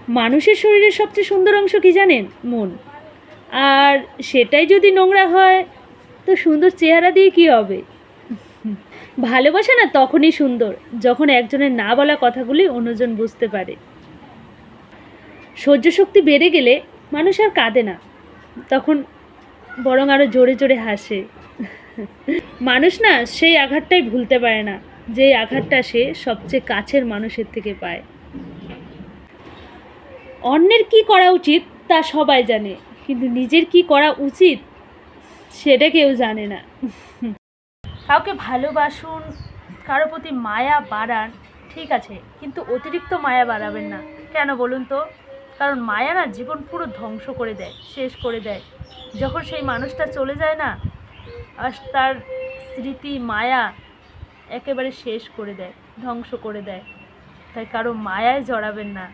মানুষের শরীরের সবচেয়ে সুন্দর অংশ কি জানেন? মন। আর সেটাই যদি নোংরা হয় তো সুন্দর চেহারা দিয়ে কী হবে? ভালোবাসা না তখনই সুন্দর যখন একজনের না বলা কথাগুলি অন্যজন বুঝতে পারে। সহ্য শক্তি বেড়ে গেলে মানুষ আর কাঁদে না, তখন বরং আরও জোরে জোরে হাসে। মানুষ না সেই আঘাতটাই ভুলতে পারে না, যেই আঘাতটা সে সবচেয়ে কাছের মানুষের থেকে পায়। অন্যের কি করা উচিত তা সবাই জানে, কিন্তু নিজের কি করা উচিত সেটা কেউ জানে না। কাউকে ভালোবাসুন, কারো প্রতি মায়া বাড়ান, ঠিক আছে, কিন্তু অতিরিক্ত মায়া বাড়াবেন না। কেন বলুন তো? কারণ মায়া না জীবন পুরো ধ্বংস করে দেয়, শেষ করে দেয়। যখন সেই মানুষটা চলে যায় না, আর তার স্মৃতি মায়া একেবারে শেষ করে দেয়, ধ্বংস করে দেয়। তাই কারো মায়ায় জড়াবেন না।